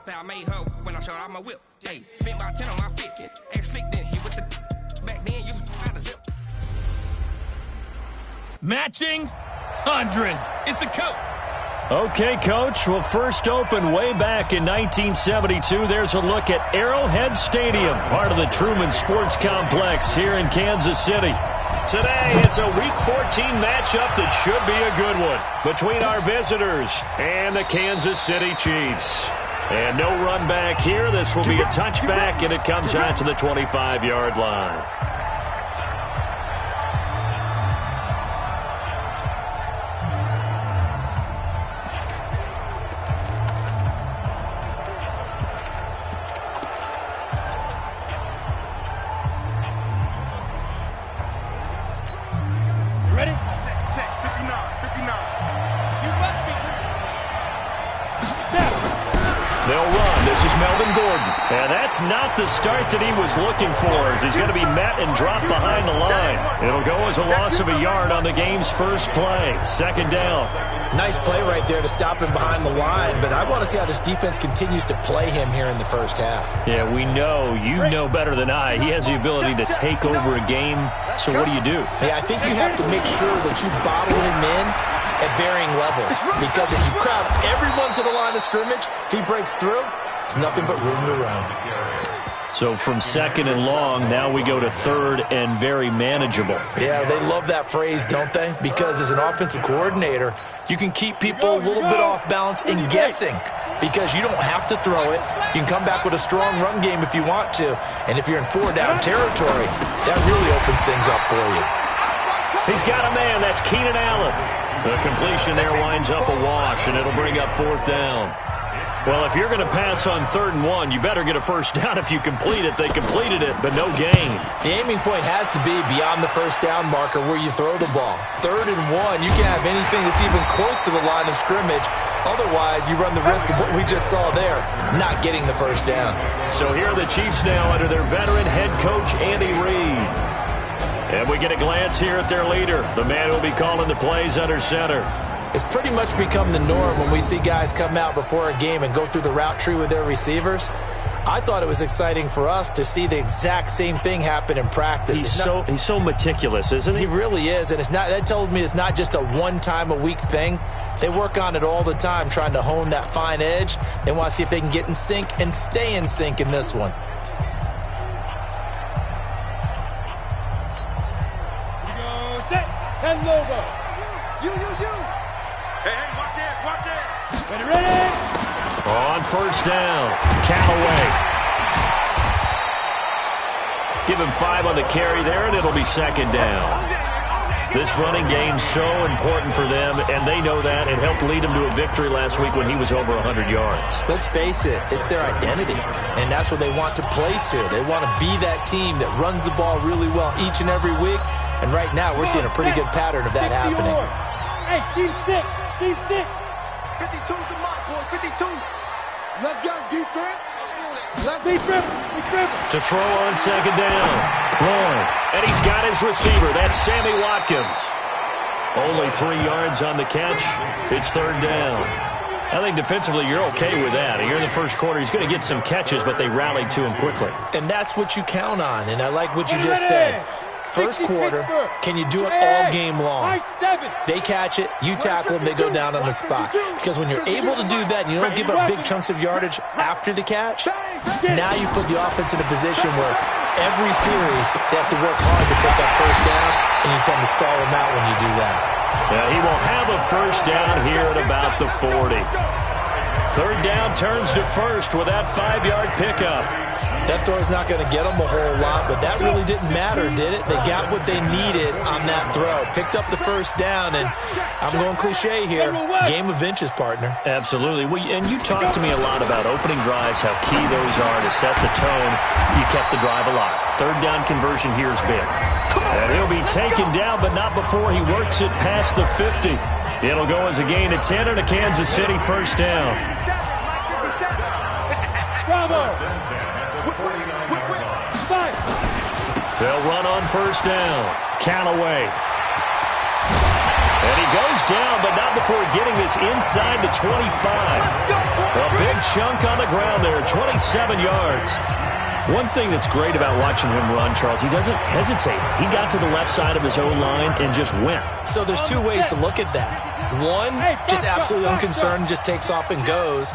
I made her when I showed out my whip. Hey, spent about 10 on my fit. Ex slick then hit with the back then you out of zip. Matching hundreds. It's a coat. Okay, Coach. Well, first opened way back in 1972. There's a look at Arrowhead Stadium, part of the Truman Sports Complex here in Kansas City. Today, it's a Week 14 matchup that should be a good one between our visitors and the Kansas City Chiefs. And no run back here. This will be a touchback, and it comes out to the 25-yard line. And that's not the start that he was looking for, as he's going to be met and dropped behind the line. It'll go as a loss of a yard on the game's first play. Second down. Nice play right there to stop him behind the line, but I want to see how this defense continues to play him here in the first half. Yeah, we know. You know better than I. He has the ability to take over a game, so what do you do? Hey, I think you have to make sure that you bottle him in at varying levels, because if you crowd everyone to the line of scrimmage, if he breaks through, it's nothing but room to run. So from second and long, now we go to third and very manageable. Yeah, they love that phrase, don't they? Because as an offensive coordinator, you can keep people a little bit off balance and guessing, because you don't have to throw it. You can come back with a strong run game if you want to. And if you're in four-down territory, that really opens things up for you. He's got a man. That's Keenan Allen. The completion there winds up a wash, and it'll bring up fourth down. Well, if you're going to pass on 3rd and 1, you better get a first down if you complete it. They completed it, but no gain. The aiming point has to be beyond the first down marker where you throw the ball. 3rd and 1, you can have anything that's even close to the line of scrimmage. Otherwise, you run the risk of what we just saw there, not getting the first down. So here are the Chiefs now under their veteran head coach, Andy Reid. And we get a glance here at their leader, the man who will be calling the plays under center. It's pretty much become the norm when we see guys come out before a game and go through the route tree with their receivers. I thought it was exciting for us to see the exact same thing happen in practice. He's so meticulous, isn't he? He really is, and that tells me it's not just a one-time-a-week thing. They work on it all the time, trying to hone that fine edge. They want to see if they can get in sync and stay in sync in this one. You go set, 10 logo. You. Hey, watch it. Ready. On first down, Callaway. Give him 5 on the carry there, and it'll be second down. This running game's so important for them, and they know that. It helped lead them to a victory last week when he was over 100 yards. Let's face it, it's their identity, and that's what they want to play to. They want to be that team that runs the ball really well each and every week, and right now we're seeing a pretty good pattern of that happening. Hey, team 6. 52's the mark, boys, 52. Let's go, defense. Let's be driven. To throw on second down. Lloyd. And he's got his receiver. That's Sammy Watkins. Only 3 yards on the catch. It's third down. I think defensively you're okay with that. Here in the first quarter, he's going to get some catches, but they rallied to him quickly. And that's what you count on, and I like what you just said. First quarter, can you do it all game long? They catch it, you tackle them, they go down on the spot. Because when you're able to do that and you don't give up big chunks of yardage after the catch, now you put the offense in a position where every series they have to work hard to pick up first downs, and you tend to stall them out when you do that. Now he will have a first down here at about the 40. Third down turns to first with that 5-yard pickup. That throw's not going to get them a whole lot, but that really didn't matter, did it? They got what they needed on that throw. Picked up the first down, and I'm going cliche here. Game of inches, partner. Absolutely. And you talked to me a lot about opening drives, how key those are to set the tone. You kept the drive alive. Third down conversion here is big. And he'll be taken down, but not before he works it past the 50. It'll go as a gain of 10 and a Kansas City first down. Bravo! They'll run on first down. Callaway. And he goes down, but not before getting this inside the 25. A big chunk on the ground there, 27 yards. One thing that's great about watching him run, Charles, he doesn't hesitate. He got to the left side of his own line and just went. So there's two ways to look at that. One, just absolutely unconcerned, just takes off and goes.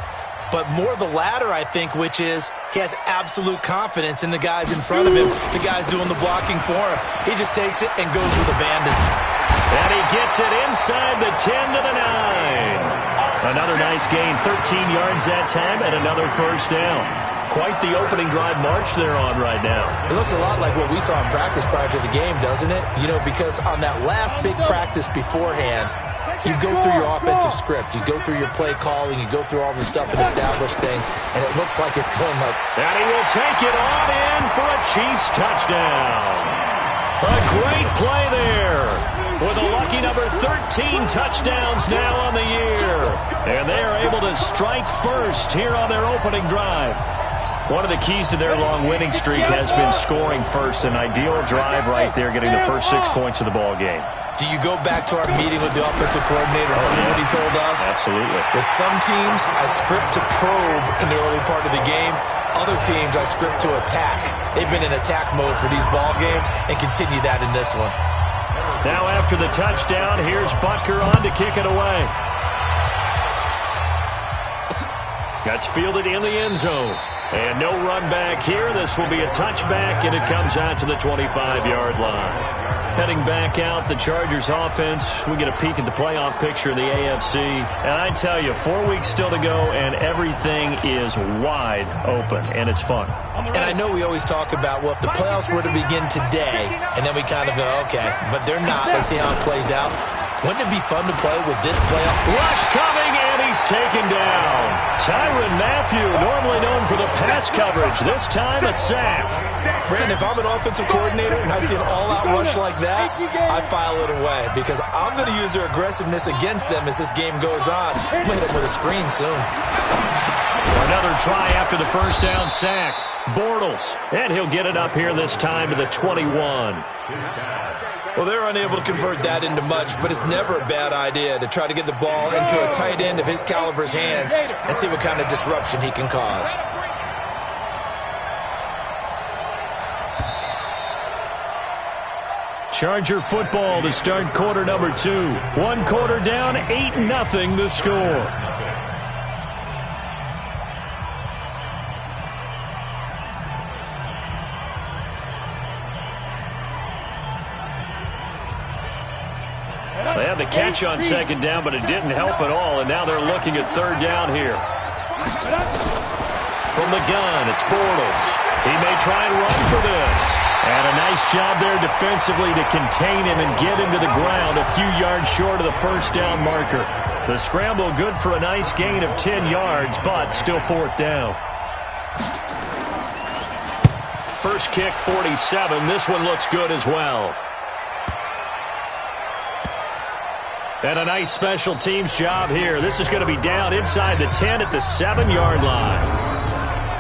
But more the latter, I think, which is he has absolute confidence in the guys in front of him, the guys doing the blocking for him. He just takes it and goes with abandon. And he gets it inside the 10 to the 9. Another nice gain, 13 yards that time, and another first down. Quite the opening drive march they're on right now. It looks a lot like what we saw in practice prior to the game, doesn't it? You know, because on that last big practice beforehand, you go through your offensive script. You go through your play calling. You go through all the stuff and establish things, and it looks like it's going like... And he will take it on in for a Chiefs touchdown. A great play there. With a lucky number 13 touchdowns now on the year. And they are able to strike first here on their opening drive. One of the keys to their long winning streak has been scoring first. An ideal drive right there, getting the first 6 points of the ball game. Do you go back to our meeting with the offensive coordinator and what he told us? Absolutely. With some teams, I script to probe in the early part of the game. Other teams, I script to attack. They've been in attack mode for these ball games and continue that in this one. Now after the touchdown, here's Butker on to kick it away. That's fielded in the end zone. And no run back here. This will be a touchback, and it comes out to the 25-yard line. Heading back out, the Chargers offense. We get a peek at the playoff picture of the AFC. And I tell you, 4 weeks still to go, and everything is wide open, and it's fun. And I know we always talk about, well, if the playoffs were to begin today, and then we kind of go, okay, but they're not. Let's see how it plays out. Wouldn't it be fun to play with this playoff? Rush coming, and he's taken down. Tyrann Mathieu, normally known for the pass coverage, this time a sack. Brandon, if I'm an offensive coordinator and I see an all-out rush like that, I file it away because I'm going to use their aggressiveness against them as this game goes on. I'm going to hit them with a screen soon. Another try after the first down sack. Bortles, and he'll get it up here this time to the 21. Well, they're unable to convert that into much, but it's never a bad idea to try to get the ball into a tight end of his caliber's hands and see what kind of disruption he can cause. Charger football to start quarter number 2. 1 quarter down, 8-0 the score. They had the catch on second down, but it didn't help at all, and now they're looking at third down here. From the gun, it's Bortles. He may try and run for this. And a nice job there defensively to contain him and get him to the ground a few yards short of the first down marker. The scramble good for a nice gain of 10 yards, but still fourth down. First kick, 47. This one looks good as well. And a nice special teams job here. This is going to be down inside the 10 at the 7-yard line.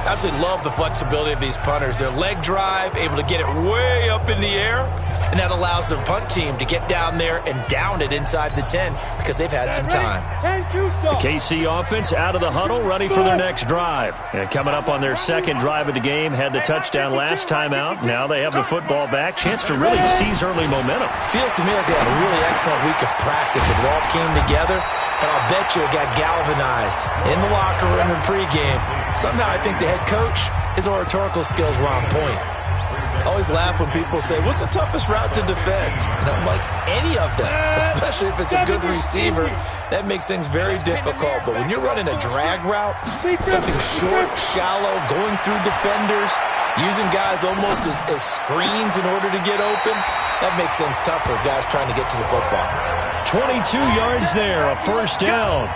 Absolutely love the flexibility of these punters. Their leg drive, able to get it way up in the air, and that allows their punt team to get down there and down it inside the 10 because they've had some time. The KC offense out of the huddle, ready for their next drive. And coming up on their second drive of the game, had the touchdown last time out. Now they have the football back. Chance to really seize early momentum. Feels to me like they had a really excellent week of practice. It all came together. But I'll bet you it got galvanized in the locker room and pregame. Somehow I think the head coach, his oratorical skills were on point. I always laugh when people say, what's the toughest route to defend? And I'm like, any of them, especially if it's a good receiver. That makes things very difficult. But when you're running a drag route, something short, shallow, going through defenders, using guys almost as screens in order to get open, that makes things tough for guys trying to get to the football. 22 yards there, a first down.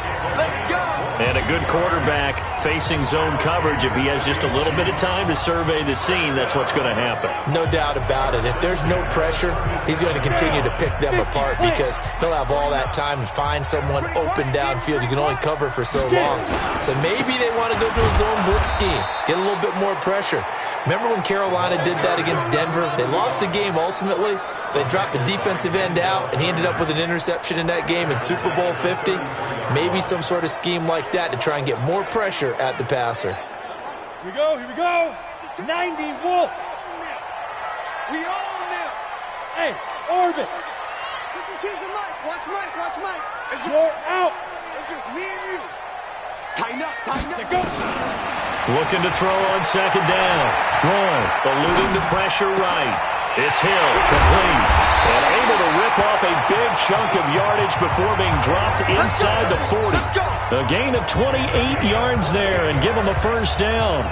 And a good quarterback facing zone coverage. If he has just a little bit of time to survey the scene, that's what's going to happen. No doubt about it. If there's no pressure, he's going to continue to pick them apart because he'll have all that time to find someone open downfield. You can only cover for so long. So maybe they want to go to a zone blitz scheme, get a little bit more pressure. Remember when Carolina did that against Denver? They lost the game ultimately. They dropped the defensive end out, and he ended up with an interception in that game in Super Bowl 50. Maybe some sort of scheme like like that to try and get more pressure at the passer. Here we go, here we go. 90 Wolf. We own them. Hey, Orbit. 52's the Mike. Watch Mike, watch Mike. You're out. It's just me and you. Tighten up, tighten up. Go. Looking to throw on second down. Roy eluding the pressure right. It's Hill, complete, and able to rip off a big chunk of yardage before being dropped inside the 40. A gain of 28 yards there and give him a first down.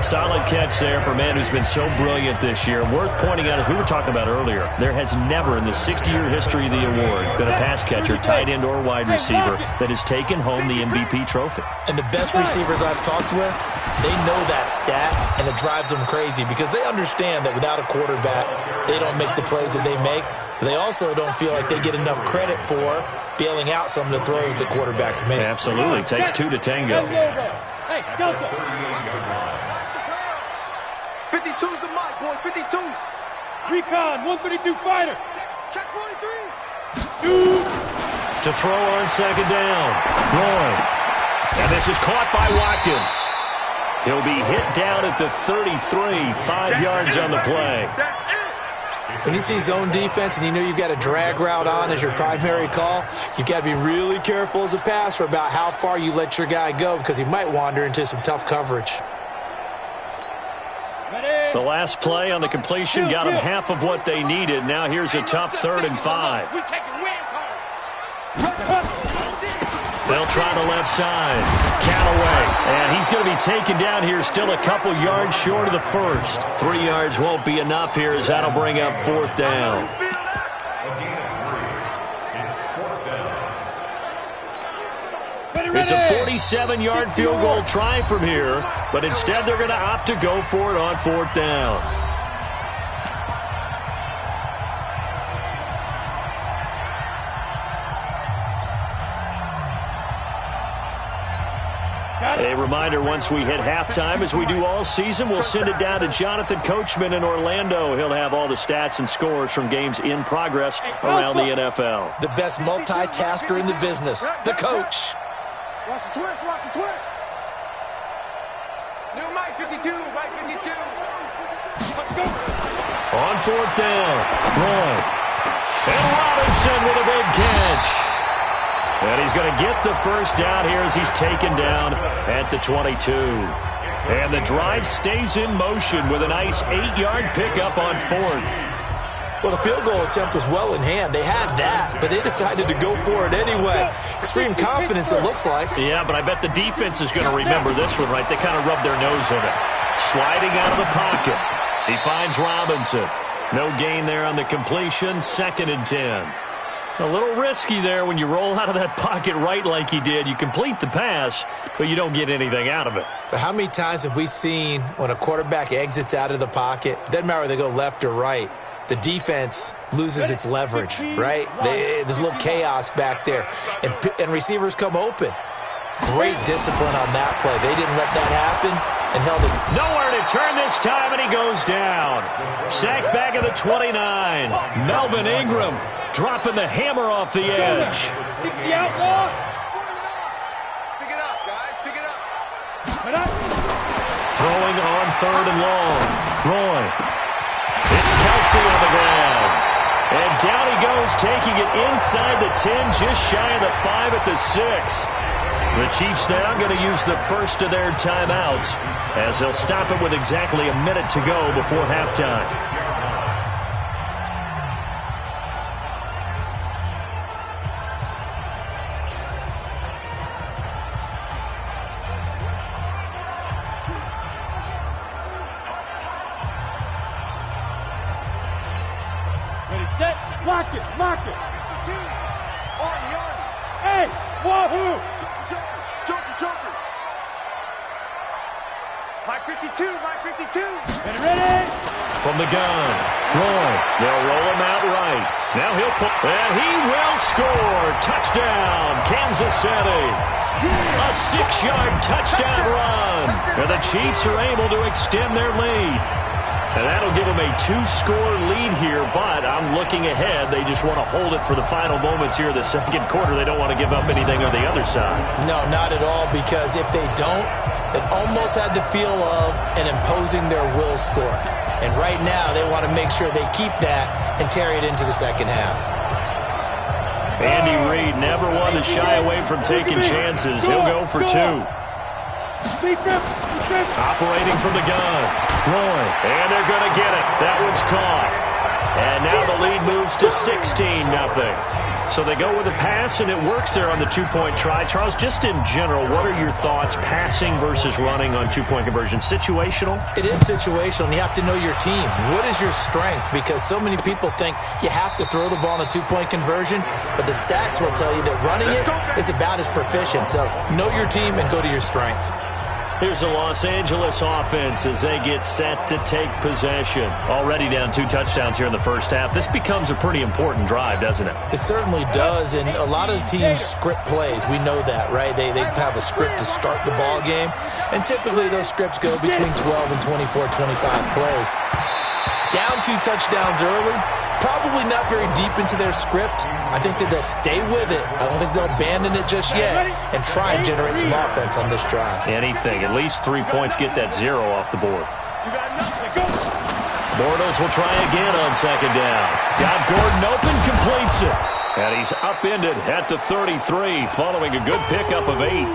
Solid catch there for a man who's been so brilliant this year. Worth pointing out, as we were talking about earlier, there has never in the 60-year history of the award been a pass catcher, tight end, or wide receiver that has taken home the MVP trophy. And the best receivers I've talked with, they know that stat, and it drives them crazy because they understand that without a quarterback, they don't make the plays that they make. They also don't feel like they get enough credit for bailing out some of the throws the quarterbacks make. Absolutely. Takes two to tango. Hey, Delta. 52's the mic, boys. 52. Recon, 132 fighter. Check 43. Shoot. To throw on second down. Roy. And this is caught by Watkins. He'll be hit down at the 33, 5 yards on the play. When you see zone defense and you know you've got a drag route on as your primary call, you've got to be really careful as a passer about how far you let your guy go because he might wander into some tough coverage. The last play on the completion got them half of what they needed. Now here's a tough 3rd and 5. They'll try the left side. Callaway. And he's going to be taken down here, still a couple yards short of the first. 3 yards won't be enough here as that'll bring up 4th down. It's a 47-yard field goal try from here, but instead they're going to opt to go for it on 4th down. A reminder, once we hit halftime, as we do all season, we'll send it down to Jonathan Coachman in Orlando. He'll have all the stats and scores from games in progress around the NFL. The best multitasker in the business, the coach. Watch the twist, watch the twist. New Mike 52, Mike 52. Let's go. On 4th down, Roy. And Robinson with a big catch. And he's going to get the first down here as he's taken down at the 22. And the drive stays in motion with a nice 8-yard pickup on 4th. Well, the field goal attempt was well in hand. They had that, but they decided to go for it anyway. Extreme confidence, it looks like. Yeah, but I bet the defense is going to remember this one, right? They kind of rubbed their nose in it. Sliding out of the pocket. He finds Robinson. No gain there on the completion. 2nd and 10. A little risky there when you roll out of that pocket right like he did. You complete the pass, but you don't get anything out of it. But how many times have we seen when a quarterback exits out of the pocket, doesn't matter whether they go left or right, the defense loses its leverage, right? There's a little chaos back there, and receivers come open. Great discipline on that play. They didn't let that happen and held it. Nowhere to turn this time, and he goes down. Sacked back at the 29. Melvin Ingram dropping the hammer off the edge. 60 outlaw. Pick it up, guys. Pick it up. Throwing on 3rd and long. Roy. It's Kelsey on the ground. And down he goes, taking it inside the 10, just shy of the 5 at the 6. The Chiefs now going to use the first of their timeouts as they'll stop it with exactly a minute to go before halftime. Set, lock it, lock it. Arnie. Hey, wahoo! Joker. Mike 52, Mike 52. Ready? From the gun, Roy. They'll roll him out right. Now he'll put, and he will score. Touchdown, Kansas City. A 6-yard touchdown run. And the Chiefs are able to extend their lead. And that'll give them a 2-score lead here, but I'm looking ahead. They just want to hold it for the final moments here in the second quarter. They don't want to give up anything on the other side. No, not at all, because if they don't, it almost had the feel of an imposing their will score. And right now, they want to make sure they keep that and carry it into the second half. Andy Reid never one to shy away from taking chances. He'll go for 2. Operating from the gun. Roy. And they're going to get it. That one's caught. And now the lead moves to 16-0. So they go with a pass, and it works there on the 2-point try. Charles, just in general, what are your thoughts passing versus running on 2-point conversion? Situational? It is situational, and you have to know your team. What is your strength? Because so many people think you have to throw the ball on a 2-point conversion, but the stats will tell you that running it is about as proficient. So know your team and go to your strength. Here's the Los Angeles offense as they get set to take possession. Already down 2 touchdowns here in the first half. This becomes a pretty important drive, doesn't it? It certainly does, and a lot of the teams script plays. We know that, right? They have a script to start the ball game, and typically those scripts go between 12 and 24, 25 plays. Down 2 touchdowns early, probably not very deep into their script. I think that they'll stay with it. I don't think they'll abandon it just yet and try and generate some offense on this drive. Anything. At least 3 points get that 0 off the board. Bortles will try again on second down. Got Gordon open, completes it. And he's upended at the 33 following a good pickup of 8.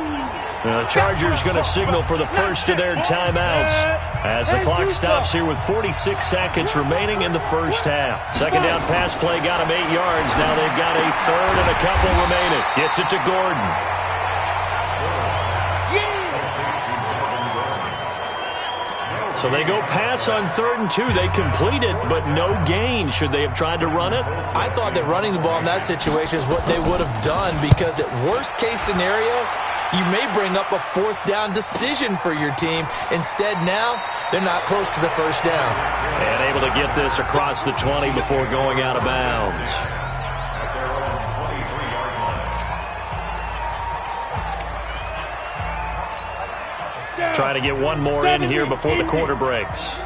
The Chargers going to signal for the first of their timeouts as the clock stops here with 46 seconds remaining in the first half. Second down pass play got him 8 yards. Now they've got a third and a couple remaining. Gets it to Gordon. So they go pass on 3rd and 2. They complete it, but no gain. Should they have tried to run it? I thought that running the ball in that situation is what they would have done, because at worst case scenario, you may bring up a 4th down decision for your team. Instead, now, they're not close to the first down. And able to get this across the 20 before going out of bounds. Trying to get one more in here before the quarter breaks.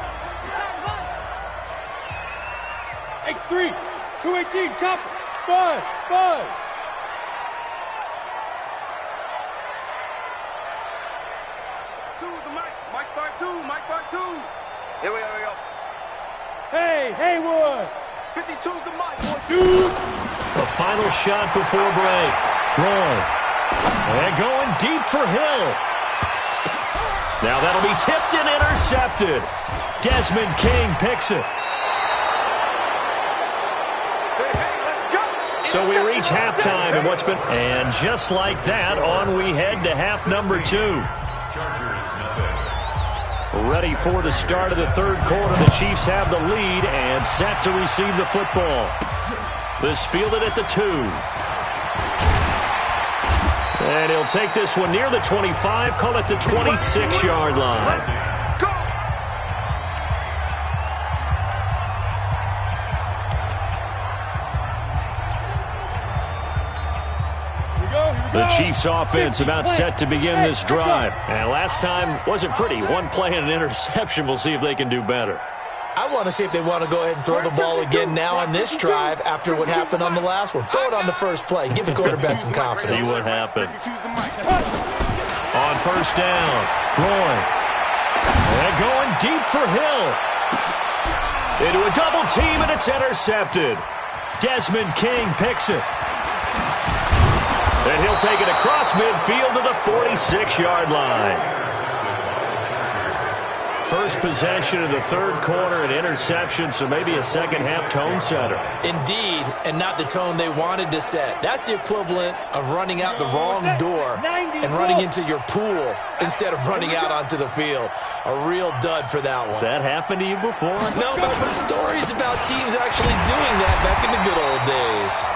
X3, 218, chopper, 5. Mike 2. Here we go. Hey, Haywood. 52's the Mike. Shoot. The final shot before break. Roy. And going deep for Hill. Now that'll be tipped and intercepted. Desmond King picks it. Hey, let's go. So we reach halftime and what's been... And just like that, on we head to half number 2. Ready for the start of the third quarter. The Chiefs have the lead and set to receive the football. This fielded at the 2. And he'll take this one near the 25, call it the 26-yard line. The Chiefs offense about set to begin this drive. And last time wasn't pretty. One play and an interception. We'll see if they can do better. I want to see if they want to go ahead and throw the ball again now on this drive after what happened on the last one. Throw it on the first play. Give the quarterback some confidence. See what happens. On first down, Roy. And going deep for Hill. Into a double team, and it's intercepted. Desmond King picks it. And he'll take it across midfield to the 46-yard line. First possession of the third quarter, an interception, so maybe a second-half tone setter. Indeed, and not the tone they wanted to set. That's the equivalent of running out the wrong door and running into your pool instead of running out onto the field. A real dud for that one. Has that happened to you before? No, but I've heard stories about teams actually doing that back in the good old days.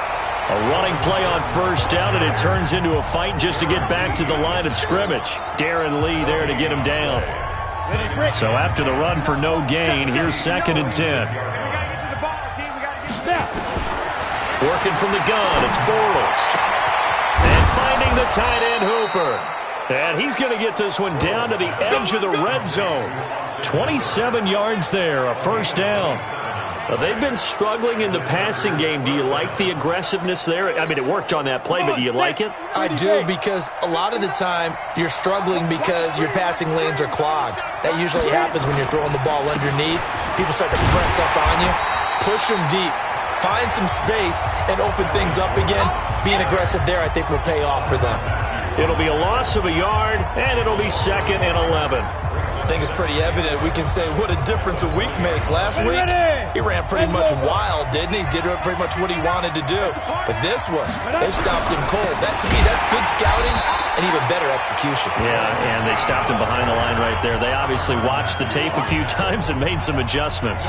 A running play on first down, and it turns into a fight just to get back to the line of scrimmage. Darren Lee there to get him down. So after the run for no gain, here's 2nd and 10. Working from the gun, it's Bortles. And finding the tight end Hooper. And he's going to get this one down to the edge of the red zone. 27 yards there, a first down. They've been struggling in the passing game. Do you like the aggressiveness there? I mean, it worked on that play, but do you like it? I do, because a lot of the time you're struggling because your passing lanes are clogged. That usually happens when you're throwing the ball underneath. People start to press up on you. Push them deep. Find some space and open things up again. Being aggressive there, I think, will pay off for them. It'll be a loss of a yard, and it'll be 2nd and 11. I think it's pretty evident. We can say what a difference a week makes. Last week, he ran pretty much wild, didn't he? Did pretty much what he wanted to do. But this one, they stopped him cold. That, to me, that's good scouting and even better execution. Yeah, and they stopped him behind the line right there. They obviously watched the tape a few times and made some adjustments.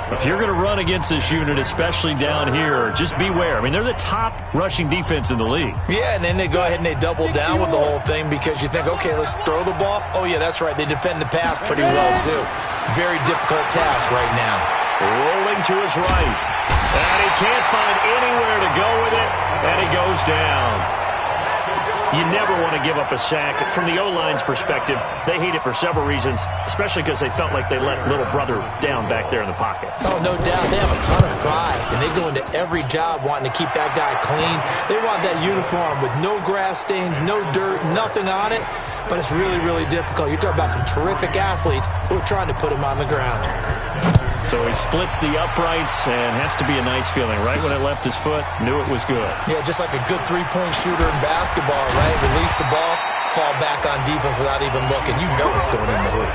If you're going to run against this unit, especially down here, just beware. I mean, they're the top rushing defense in the league. Yeah, and then they go ahead and they double down with the whole thing because you think, okay, let's throw the ball. Oh, yeah, that's right. They defend the pass pretty well, too. Very difficult task right now. Rolling to his right. And he can't find anywhere to go with it, and he goes down. You never want to give up a sack. From the O-line's perspective, they hate it for several reasons, especially because they felt like they let little brother down back there in the pocket. Oh, no doubt. They have a ton of pride, and they go into every job wanting to keep that guy clean. They want that uniform with no grass stains, no dirt, nothing on it, but it's really, really difficult. You're talking about some terrific athletes who are trying to put him on the ground. So he splits the uprights and has to be a nice feeling. Right when it left his foot, knew it was good. Yeah, just like a good three-point shooter in basketball, right? Release the ball, fall back on defense without even looking. You know it's going in the hoop.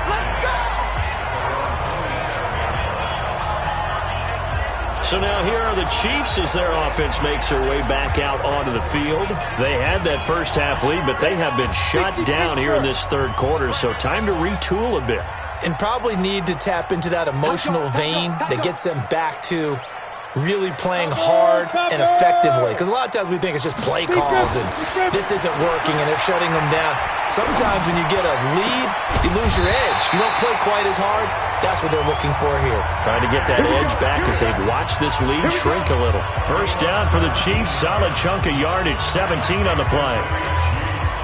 So now here are the Chiefs as their offense makes their way back out onto the field. They had that first half lead, but they have been shut down here in this third quarter, so time to retool a bit. And probably need to tap into that emotional vein that gets them back to really playing hard and effectively. Because a lot of times we think it's just play calls and this isn't working and they're shutting them down. Sometimes when you get a lead, you lose your edge. You don't play quite as hard. That's what they're looking for here. Trying to get that edge back as they've watched this lead shrink a little. First down for the Chiefs. Solid chunk of yardage. 17 on the play.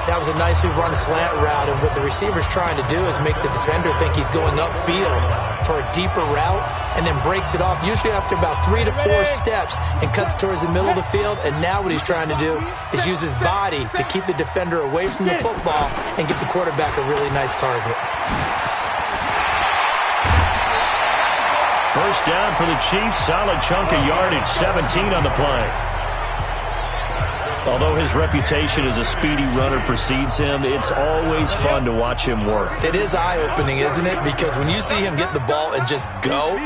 That was a nicely run slant route, and what the receiver's trying to do is make the defender think he's going upfield for a deeper route and then breaks it off, usually after about 3 to 4 steps, and cuts towards the middle of the field. And now what he's trying to do is use his body to keep the defender away from the football and give the quarterback a really nice target. First down for the Chiefs. Solid chunk of yardage. 17 on the play. Although his reputation as a speedy runner precedes him, it's always fun to watch him work. It is eye-opening, isn't it? Because when you see him get the ball and just go,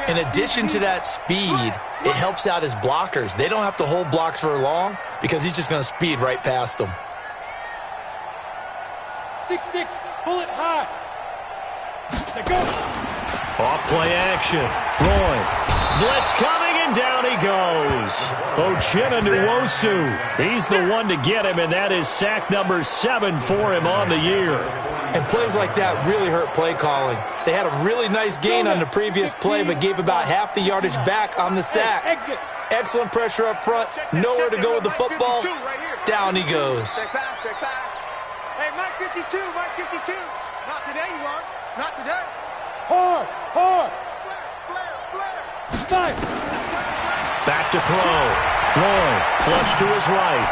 in addition to that speed, it helps out his blockers. They don't have to hold blocks for long because he's just going to speed right past them. 6-6, pull it high. Go. Off play action. Roy. Blitz coming, and down he goes. Ochena Nwosu. He's the one to get him, and that is sack number 7 for him on the year. And plays like that really hurt play calling. They had a really nice gain on the previous play, but gave about half the yardage back on the sack. Excellent pressure up front. Nowhere to go with the football. Down he goes. Check back. Hey, Mike 52, Mike 52. Not today, you are. Not today. Hard. Flare. Back to throw. Roy, flush to his right.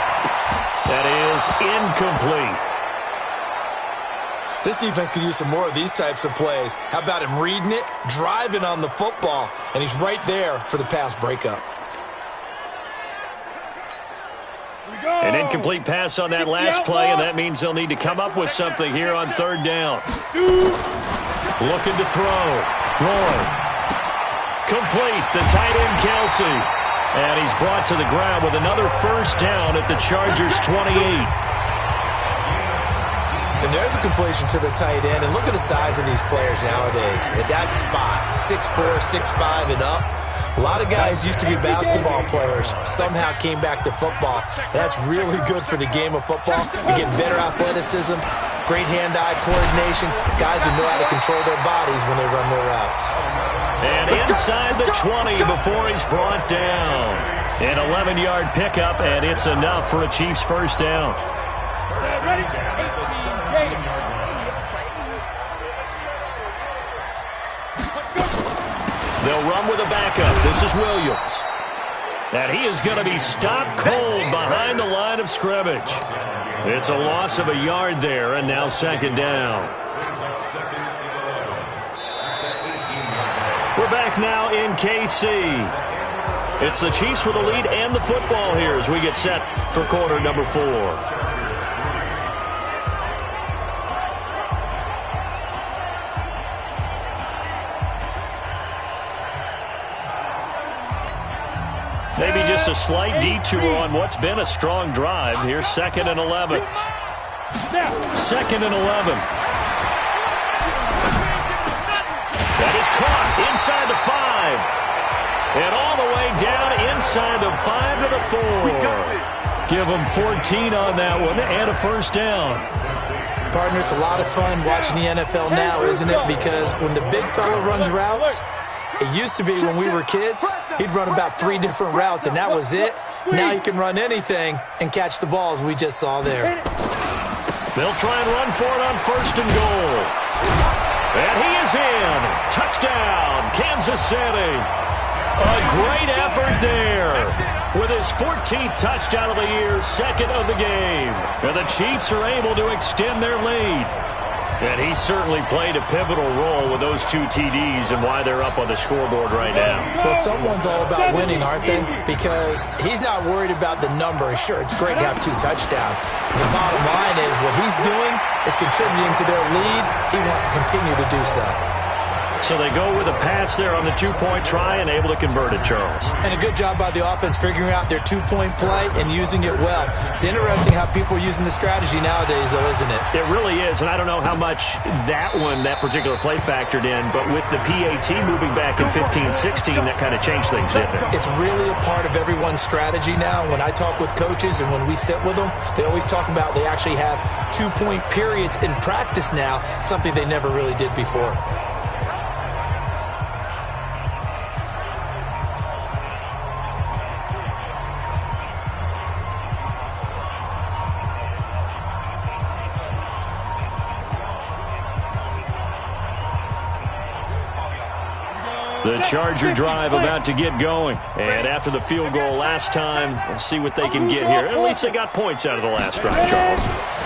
That is incomplete. This defense could use some more of these types of plays. How about him reading it, driving on the football, and he's right there for the pass breakup. An incomplete pass on that last play, and that means they'll need to come up with something here on third down. Looking to throw. Roy. Complete. The tight end, Kelsey. And he's brought to the ground with another first down at the Chargers' 28. And there's a completion to the tight end. And look at the size of these players nowadays. At that spot, 6'4", 6'5", and up. A lot of guys used to be basketball players, somehow came back to football. That's really good for the game of football. You get better athleticism, great hand-eye coordination, guys who know how to control their bodies when they run their routes. And inside the 20 before he's brought down. An 11-yard pickup, and it's enough for a Chiefs first down. Ready? 18 game. They'll run with a backup. This is Williams. And he is going to be stopped cold behind the line of scrimmage. It's a loss of a yard there, and now second down. We're back now in KC. It's the Chiefs with the lead and the football here as we get set for quarter number 4. Maybe just a slight detour on what's been a strong drive. Here's 2nd and 11. 2nd and 11. That is caught inside the 5. And all the way down inside the 5 to the 4. Give them 14 on that one and a first down. Partner, it's a lot of fun watching the NFL now, isn't it? Because when the big fella runs routes, it used to be when we were kids, he'd run about 3 different routes, and that was it. Now he can run anything and catch the balls we just saw there. They'll try and run for it on 1st and goal. And he is in. Touchdown, Kansas City. A great effort there. With his 14th touchdown of the year, 2nd of the game. And the Chiefs are able to extend their lead. And he certainly played a pivotal role with those 2 TDs and why they're up on the scoreboard right now. Well, someone's all about winning, aren't they? Because he's not worried about the number. Sure, it's great to have 2 touchdowns. The bottom line is what he's doing is contributing to their lead. He wants to continue to do so. So they go with a pass there on the 2-point try and able to convert it, Charles. And a good job by the offense figuring out their 2-point play and using it well. It's interesting how people are using the strategy nowadays, though, isn't it? It really is, and I don't know how much that particular play factored in, but with the PAT moving back in 15-16, that kind of changed things, didn't it? It's really a part of everyone's strategy now. When I talk with coaches and when we sit with them, they always talk about they actually have 2-point periods in practice now, something they never really did before. The Charger drive about to get going. And after the field goal last time, we'll see what they can get here. At least they got points out of the last drive, Charles.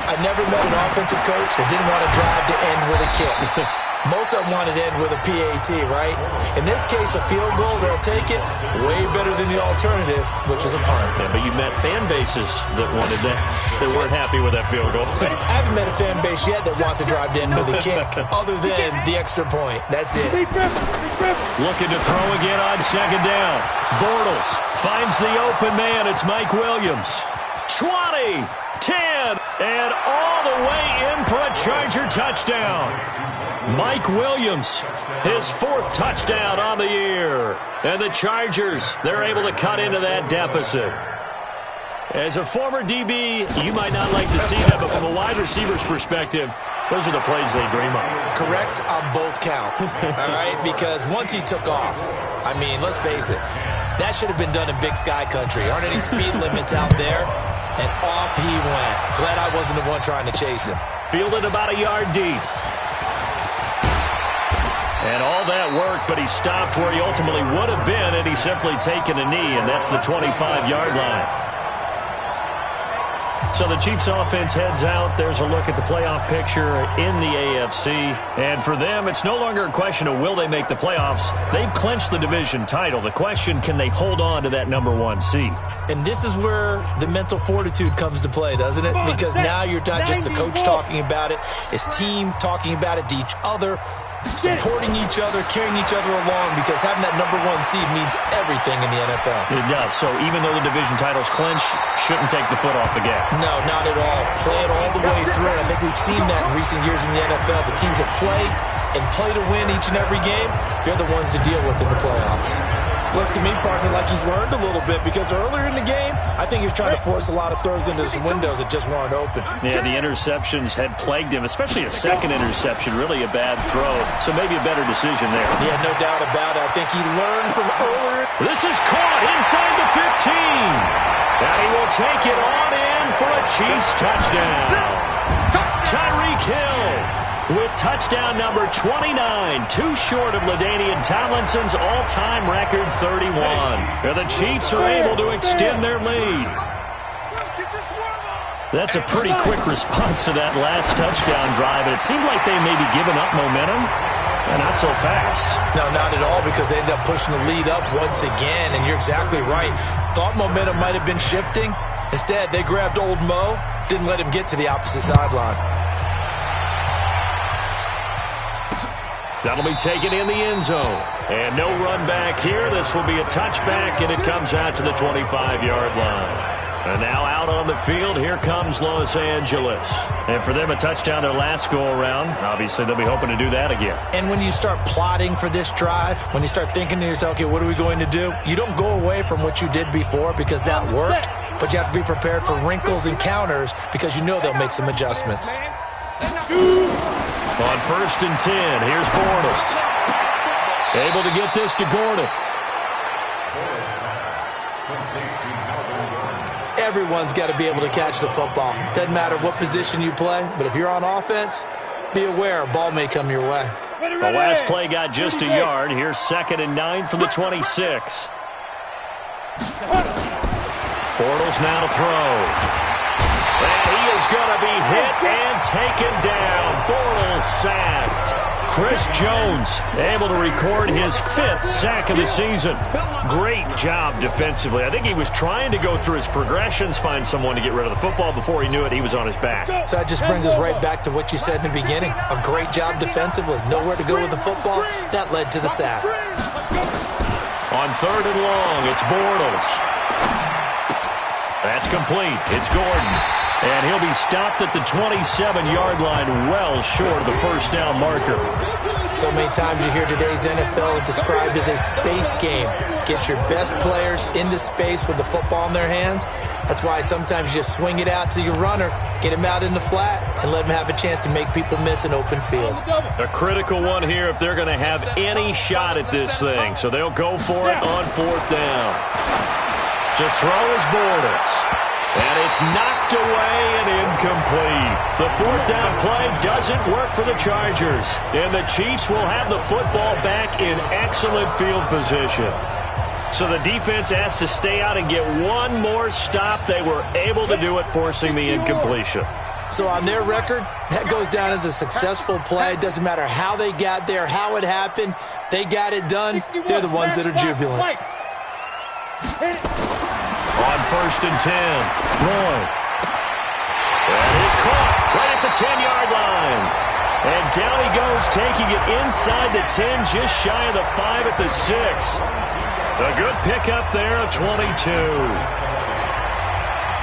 I never met an offensive coach that didn't want to drive to end with a kick. Most of them wanted to end with a PAT, right? In this case, a field goal, they'll take it way better than the alternative, which is a punt. Yeah, but you met fan bases that wanted that. They weren't happy with that field goal. I haven't met a fan base yet that wants to drive to end with a kick, other than the extra point. That's it. Looking to throw again on 2nd down. Bortles finds the open man. It's Mike Williams. 20, 10, and all the way in for a Charger touchdown. Mike Williams, his 4th touchdown on the year. And the Chargers, they're able to cut into that deficit. As a former DB, you might not like to see that, but from a wide receiver's perspective, those are the plays they dream of. Correct on both counts, all right? Because once he took off, I mean, let's face it, that should have been done in Big Sky Country. Aren't any speed limits out there? And off he went. Glad I wasn't the one trying to chase him. Fielded about a yard deep. And all that work, but he stopped where he ultimately would have been, and he's simply taken a knee, and that's the 25-yard line. So the Chiefs offense heads out. There's a look at the playoff picture in the AFC. And for them, it's no longer a question of will they make the playoffs. They've clinched the division title. The question, can they hold on to that #1 seed? And this is where the mental fortitude comes to play, doesn't it? Because now you're not just the coach talking about it. It's team talking about it to each other, supporting each other, carrying each other along, because having that #1 seed means everything in the NFL. It does. So even though the division title's clinched, shouldn't take the foot off the gas. No, not at all. Play it all the way through. I think we've seen that in recent years in the NFL. The teams that play and play to win each and every game, they're the ones to deal with in the playoffs. Looks to me, partner, like he's learned a little bit, because earlier in the game, I think he was trying to force a lot of throws into some windows that just weren't open. Yeah, the interceptions had plagued him, especially a second interception, really a bad throw. So maybe a better decision there. Yeah, no doubt about it. I think he learned from earlier. This is caught inside the 15. And he will take it on in for a Chiefs touchdown. Tyreek Hill with touchdown number 29, too short of LaDainian Tomlinson's all-time record 31. And the Chiefs are able to extend their lead. That's a pretty quick response to that last touchdown drive. It seemed like they may be giving up momentum. Not so fast. No, not at all, because they ended up pushing the lead up once again, and you're exactly right. Thought momentum might have been shifting. Instead, they grabbed old Mo, didn't let him get to the opposite sideline. That'll be taken in the end zone. And no run back here. This will be a touchback, and it comes out to the 25-yard line. And now out on the field, here comes Los Angeles. And for them, a touchdown their last go-around. Obviously, they'll be hoping to do that again. And when you start plotting for this drive, when you start thinking to yourself, okay, what are we going to do? You don't go away from what you did before because that worked, but you have to be prepared for wrinkles and counters because you know they'll make some adjustments. On 1st and 10, here's Bortles. Able to get this to Gordon. Everyone's got to be able to catch the football. Doesn't matter what position you play, but if you're on offense, be aware a ball may come your way. The last play got just a yard. Here's 2nd and 9 from the 26. Bortles now to throw. And he is going to be hit and taken down. Bortles sacked. Chris Jones able to record his 5th sack of the season. Great job defensively. I think he was trying to go through his progressions, find someone to get rid of the football. Before he knew it, he was on his back. So that just brings us right back to what you said in the beginning. A great job defensively. Nowhere to go with the football. That led to the sack. On 3rd and long, it's Bortles. That's complete. It's Gordon. And he'll be stopped at the 27-yard line, well short of the first down marker. So many times you hear today's NFL described as a space game. Get your best players into space with the football in their hands. That's why sometimes you just swing it out to your runner, get him out in the flat, and let him have a chance to make people miss an open field. A critical one here if they're going to have any shot at this thing. So they'll go for it on 4th down. To throw is Bortles. And it's knocked away and incomplete. The 4th down play doesn't work for the Chargers. And the Chiefs will have the football back in excellent field position. So the defense has to stay out and get one more stop. They were able to do it, forcing the incompletion. So on their record, that goes down as a successful play. It doesn't matter how they got there, how it happened. They got it done. They're the ones that are jubilant. On 1st and 10, Roy. That is caught right at the 10-yard line. And down he goes, taking it inside the 10, just shy of the 5 at the 6. A good pickup there, a 22.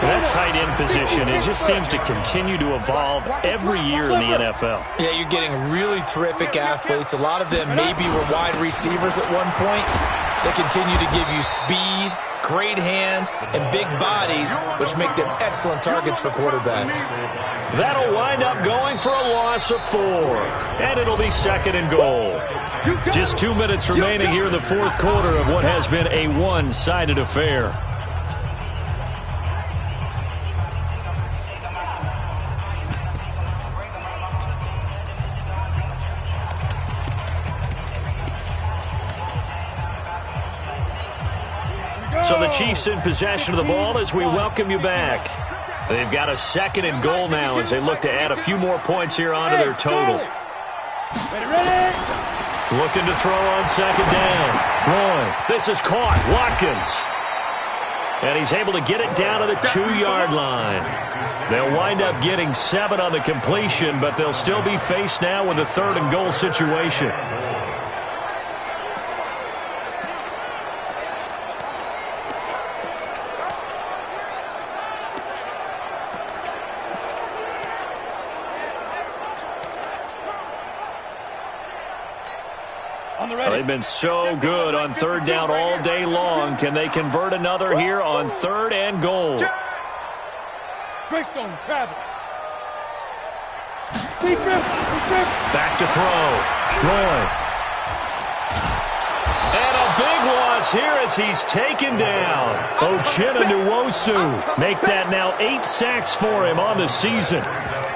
That tight end position, it just seems to continue to evolve every year in the NFL. Yeah, you're getting really terrific athletes. A lot of them maybe were wide receivers at one point. They continue to give you speed, great hands, and big bodies, which make them excellent targets for quarterbacks. That'll wind up going for a loss of 4. And it'll be 2nd and goal. Just 2 minutes remaining here in the 4th quarter of what has been a one-sided affair. So the Chiefs in possession of the ball as we welcome you back. They've got a 2nd and goal now as they look to add a few more points here onto their total. Looking to throw on 2nd down. Roy, this is caught. Watkins. And he's able to get it down to the 2-yard line. They'll wind up getting 7 on the completion, but they'll still be faced now with a 3rd and goal situation. They've been so good on 3rd down all day long. Can they convert another here on 3rd and goal? Greystone travel. Back to throw. Roy. And a big loss here as he's taken down. Uchenna Nwosu make that now 8 sacks for him on the season.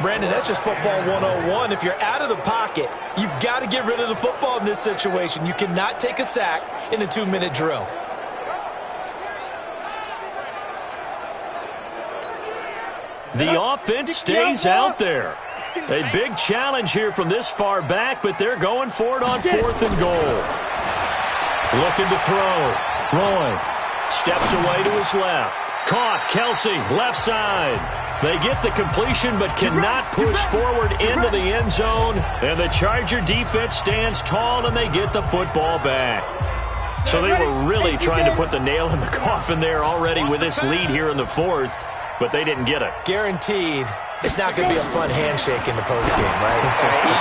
Brandon, that's just football 101. If you're out of the pocket, you've got to get rid of the football in this situation. You cannot take a sack in a 2-minute drill. The offense stays out there. A big challenge here from this far back, but they're going for it on 4th and goal. Looking to throw. Rolling. Steps away to his left. Caught. Kelsey, left side. They get the completion but cannot push forward into the end zone. And the Charger defense stands tall and they get the football back. So they were really trying to put the nail in the coffin there already with this lead here in the 4th, but they didn't get it. Guaranteed, it's not going to be a fun handshake in the postgame, right?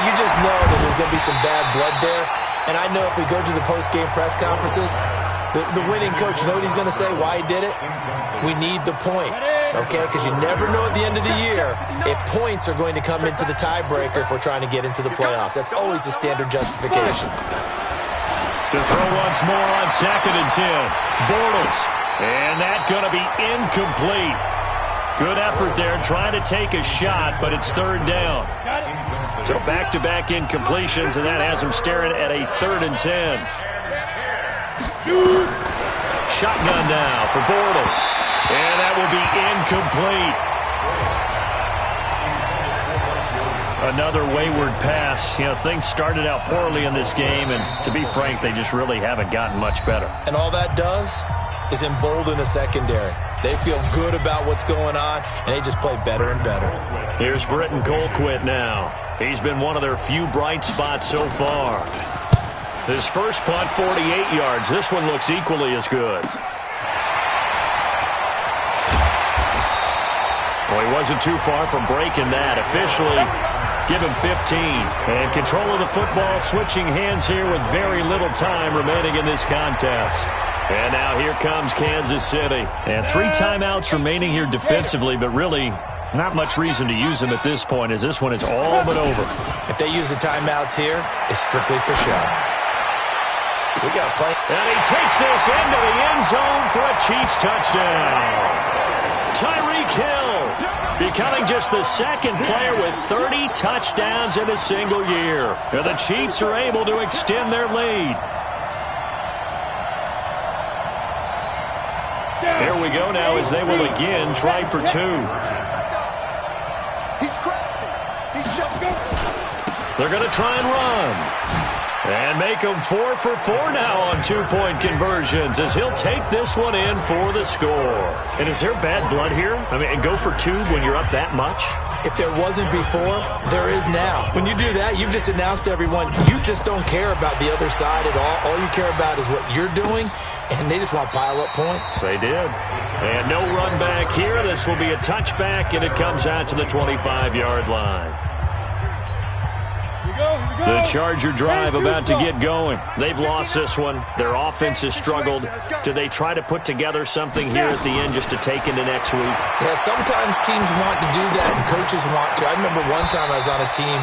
You just know that there's going to be some bad blood there. And I know if we go to the postgame press conferences, the winning coach, you know what he's going to say, why he did it? We need the points, okay? Because you never know at the end of the year if points are going to come into the tiebreaker if we're trying to get into the playoffs. That's always the standard justification. To throw once more on 2nd and 10. Bortles. And that's going to be incomplete. Good effort there trying to take a shot, but it's 3rd down. So back-to-back incompletions, and that has him staring at a 3rd and 10. Shotgun now for Bortles. And that will be incomplete. Another wayward pass. You know, things started out poorly in this game, and to be frank, they just really haven't gotten much better. And all that does is embolden a secondary. They feel good about what's going on, and they just play better and better. Here's Britton Colquitt now. He's been one of their few bright spots so far. His first punt, 48 yards. This one looks equally as good. Well, he wasn't too far from breaking that. Officially, give him 15. And control of the football, switching hands here with very little time remaining in this contest. And now here comes Kansas City. And 3 timeouts remaining here defensively, but really not much reason to use them at this point as this one is all but over. If they use the timeouts here, it's strictly for show. We got to play. And he takes this into the end zone for a Chiefs touchdown. Tyreek Hill becoming just the 2nd player with 30 touchdowns in a single year. And the Chiefs are able to extend their lead. Here we go now as they will again try for 2. He's crossing. He's jumping. They're going to try and run. And make them 4 for 4 now on 2-point conversions as he'll take this one in for the score. And is there bad blood here? I mean, and go for 2 when you're up that much? If there wasn't before, there is now. When you do that, you've just announced to everyone, you just don't care about the other side at all. All you care about is what you're doing, and they just want to pile up points. They did. And no run back here. This will be a touchback, and it comes out to the 25-yard line. The Charger drive about to get going. They've lost this one. Their offense has struggled. Do they try to put together something here at the end just to take into next week? Yeah, sometimes teams want to do that and coaches want to. I remember one time I was on a team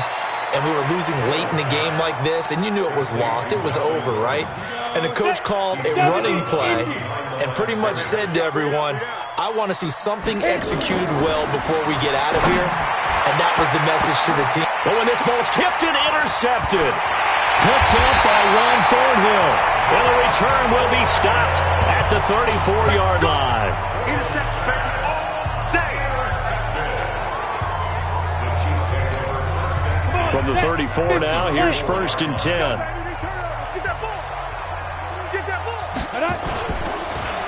and we were losing late in the game like this, and you knew it was lost. It was over, right? And the coach called a running play and pretty much said to everyone, I want to see something executed well before we get out of here. And that was the message to the team. But when this ball's tipped and intercepted, picked up by Ron Thornhill. And the return will be stopped at the 34-yard line. Interception, baby. All day. From the 34 now, here's 1st and 10. Get that ball. Get that ball.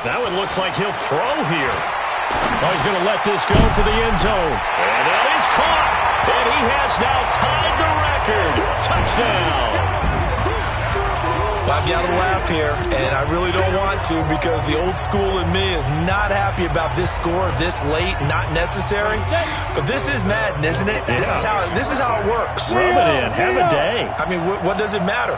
That one looks like he'll throw here. Oh, he's going to let this go for the end zone. And that is caught. And he has now tied the record. Touchdown. I've got to laugh here, and I really don't want to because the old school in me is not happy about this score this late, not necessary. But this is Madden, isn't it? Yeah. This is how it works. Rub it in. Have a day. I mean, what does it matter?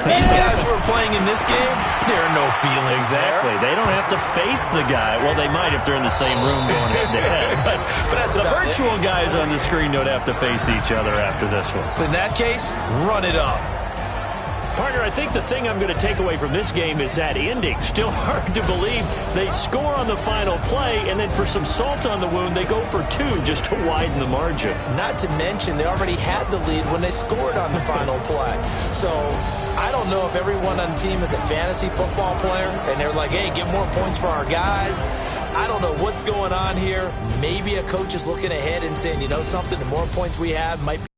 These guys who are playing in this game, there are no feelings exactly. They don't have to face the guy. Well, they might if they're in the same room going head-to-head. But that's the virtual guys on the screen don't have to face each other after this one. In that case, run it up. Partner, I think the thing I'm going to take away from this game is that ending. Still hard to believe they score on the final play, and then for some salt on the wound, they go for 2 just to widen the margin. Not to mention, they already had the lead when they scored on the final play. So I don't know if everyone on the team is a fantasy football player, and they're like, hey, get more points for our guys. I don't know what's going on here. Maybe a coach is looking ahead and saying, you know something, the more points we have might be